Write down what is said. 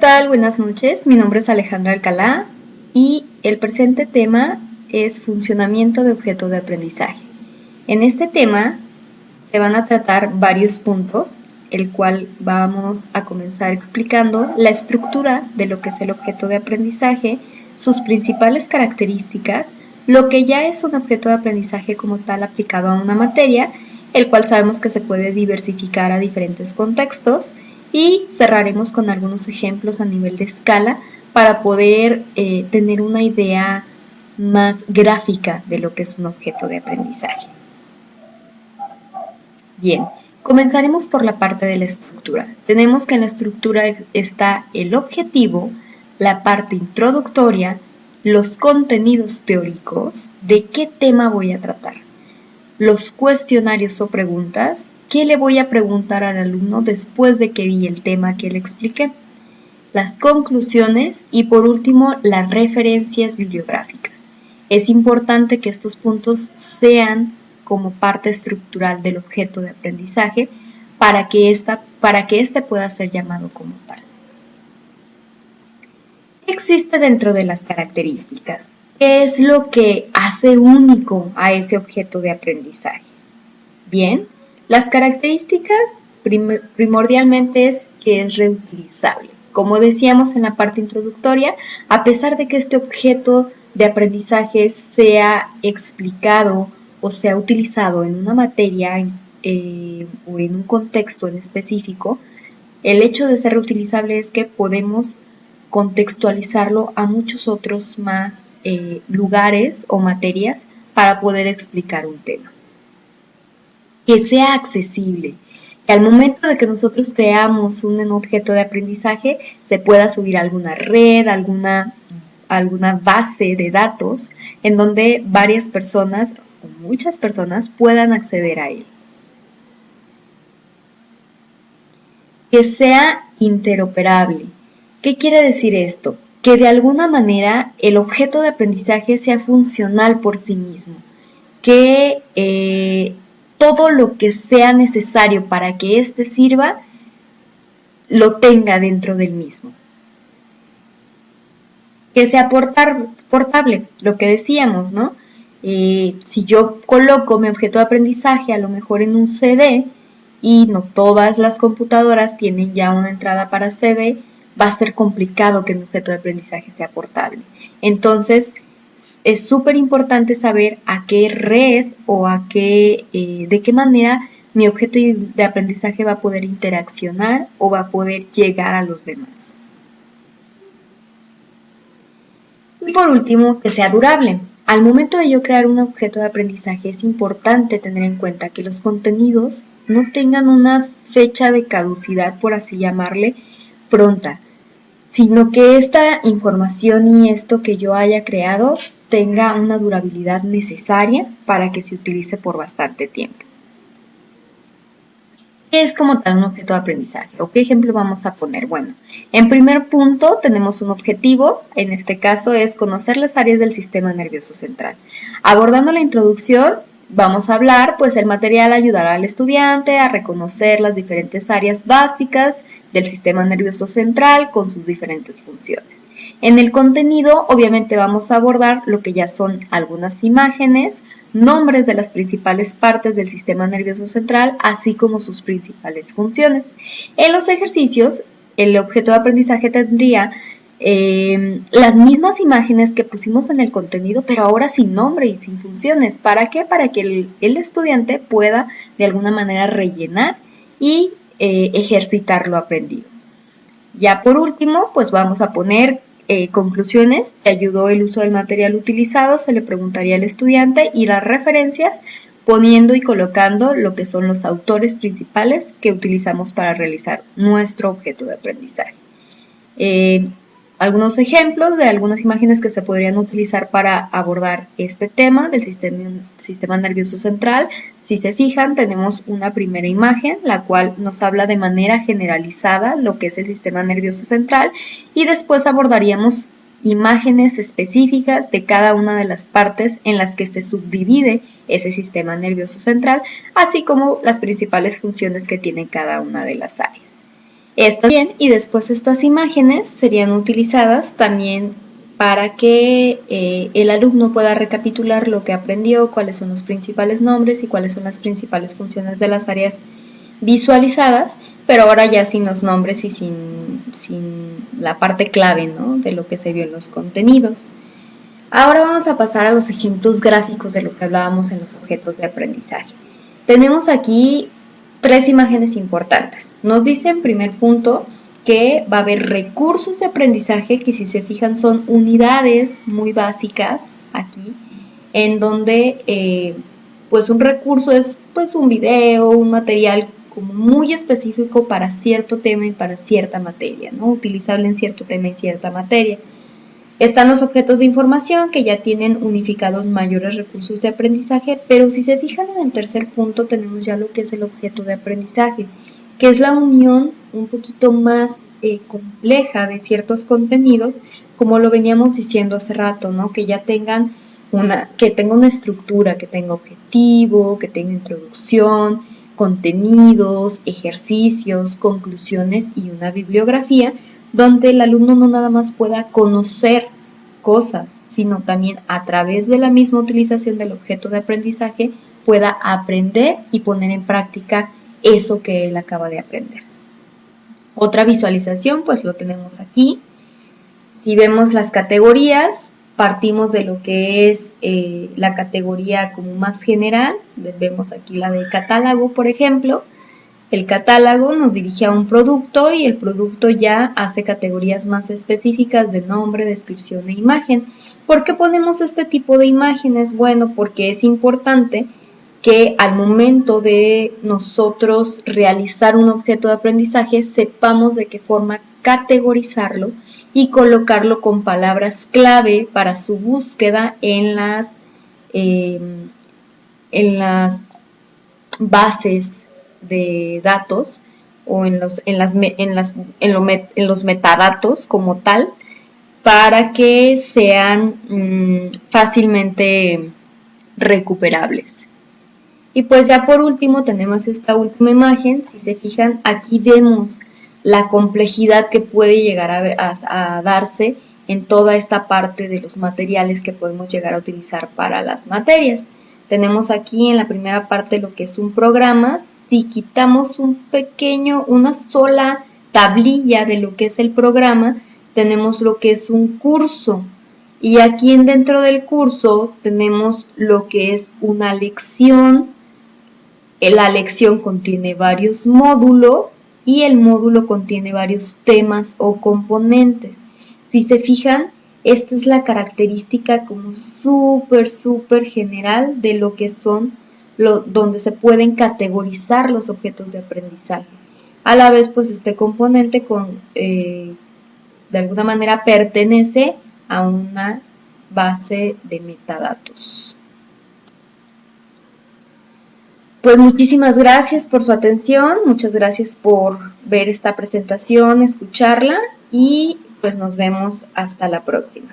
tal? Buenas noches. Mi nombre es Alejandra Alcalá y el presente tema es funcionamiento de objeto de aprendizaje. En este tema se van a tratar varios puntos, el cual vamos a comenzar explicando la estructura de lo que es el objeto de aprendizaje, sus principales características, lo que ya es un objeto de aprendizaje como tal aplicado a una materia, el cual sabemos que se puede diversificar a diferentes contextos, y cerraremos con algunos ejemplos a nivel de escala para poder tener una idea más gráfica de lo que es un objeto de aprendizaje. Bien, comenzaremos por la parte de la estructura. Tenemos que en la estructura está el objetivo, la parte introductoria, los contenidos teóricos, de qué tema voy a tratar, los cuestionarios o preguntas, qué le voy a preguntar al alumno después de que vi el tema que le expliqué, las conclusiones y por último las referencias bibliográficas. Es importante que estos puntos sean como parte estructural del objeto de aprendizaje para que éste pueda ser llamado como tal. ¿Qué existe dentro de las características? ¿Qué es lo que hace único a ese objeto de aprendizaje? Bien, las características primordialmente es que es reutilizable. Como decíamos en la parte introductoria, a pesar de que este objeto de aprendizaje sea explicado o sea utilizado en una materia o en un contexto en específico, el hecho de ser reutilizable es que podemos contextualizarlo a muchos otros más lugares o materias para poder explicar un tema. Que sea accesible, que al momento de que nosotros creamos un objeto de aprendizaje se pueda subir a alguna red, alguna base de datos en donde varias personas o muchas personas puedan acceder a él. Que sea interoperable. ¿Qué quiere decir esto? Que de alguna manera el objeto de aprendizaje sea funcional por sí mismo, que todo lo que sea necesario para que éste sirva, lo tenga dentro del mismo. Que sea portable, lo que decíamos, ¿no? Si yo coloco mi objeto de aprendizaje a lo mejor en un CD y no todas las computadoras tienen ya una entrada para CD, va a ser complicado que mi objeto de aprendizaje sea portable. Entonces, es súper importante saber a qué red o de qué manera mi objeto de aprendizaje va a poder interaccionar o va a poder llegar a los demás. Y por último, que sea durable. Al momento de yo crear un objeto de aprendizaje es importante tener en cuenta que los contenidos no tengan una fecha de caducidad, por así llamarle, pronta, sino que esta información y esto que yo haya creado tenga una durabilidad necesaria para que se utilice por bastante tiempo. ¿Qué es como tal un objeto de aprendizaje? ¿O qué ejemplo vamos a poner? Bueno, en primer punto tenemos un objetivo, en este caso es conocer las áreas del sistema nervioso central. Abordando la introducción, vamos a hablar, pues el material ayudará al estudiante a reconocer las diferentes áreas básicas del sistema nervioso central con sus diferentes funciones. En el contenido, obviamente vamos a abordar lo que ya son algunas imágenes, nombres de las principales partes del sistema nervioso central, así como sus principales funciones. En los ejercicios, el objeto de aprendizaje tendría las mismas imágenes que pusimos en el contenido, pero ahora sin nombre y sin funciones. ¿Para qué? Para que el estudiante pueda de alguna manera rellenar y ejercitar lo aprendido. Ya por último, pues vamos a poner conclusiones. ¿Te ayudó el uso del material utilizado? Se le preguntaría al estudiante, y las referencias poniendo y colocando lo que son los autores principales que utilizamos para realizar nuestro objeto de aprendizaje. Algunos ejemplos de algunas imágenes que se podrían utilizar para abordar este tema del sistema nervioso central. Si se fijan, tenemos una primera imagen, la cual nos habla de manera generalizada lo que es el sistema nervioso central, y después abordaríamos imágenes específicas de cada una de las partes en las que se subdivide ese sistema nervioso central, así como las principales funciones que tiene cada una de las áreas. Está bien, y después estas imágenes serían utilizadas también para que el alumno pueda recapitular lo que aprendió, cuáles son los principales nombres y cuáles son las principales funciones de las áreas visualizadas, pero ahora ya sin los nombres y sin la parte clave, ¿no?, de lo que se vio en los contenidos. Ahora vamos a pasar a los ejemplos gráficos de lo que hablábamos en los objetos de aprendizaje. Tenemos aquí 3 imágenes importantes. Nos dice en primer punto que va a haber recursos de aprendizaje que, si se fijan, son unidades muy básicas aquí, en donde pues un recurso es pues un video, un material como muy específico para cierto tema y para cierta materia, ¿no?, utilizable en cierto tema y cierta materia. Están los objetos de información, que ya tienen unificados mayores recursos de aprendizaje, pero si se fijan en el tercer punto tenemos ya lo que es el objeto de aprendizaje, que es la unión un poquito más compleja de ciertos contenidos, como lo veníamos diciendo hace rato, ¿no?, que ya tengan que tenga una estructura, que tenga objetivo, que tenga introducción, contenidos, ejercicios, conclusiones y una bibliografía, donde el alumno no nada más pueda conocer cosas, sino también a través de la misma utilización del objeto de aprendizaje pueda aprender y poner en práctica eso que él acaba de aprender. Otra visualización, pues lo tenemos aquí. Si vemos las categorías, partimos de lo que es la categoría como más general. Vemos aquí la de catálogo, por ejemplo. El catálogo nos dirige a un producto y el producto ya hace categorías más específicas de nombre, descripción e imagen. ¿Por qué ponemos este tipo de imágenes? Bueno, porque es importante que al momento de nosotros realizar un objeto de aprendizaje sepamos de qué forma categorizarlo y colocarlo con palabras clave para su búsqueda en las bases de datos o en los metadatos como tal, para que sean fácilmente recuperables. Y pues ya por último tenemos esta última imagen. Si se fijan, aquí vemos la complejidad que puede llegar a darse en toda esta parte de los materiales que podemos llegar a utilizar para las materias. Tenemos aquí en la primera parte lo que es un programa. Si quitamos una sola tablilla de lo que es el programa, tenemos lo que es un curso. Y aquí dentro del curso tenemos lo que es una lección. La lección contiene varios módulos y el módulo contiene varios temas o componentes. Si se fijan, esta es la característica como súper general de lo que son donde se pueden categorizar los objetos de aprendizaje. A la vez, pues este componente de alguna manera pertenece a una base de metadatos. Pues muchísimas gracias por su atención, muchas gracias por ver esta presentación, escucharla y pues nos vemos hasta la próxima.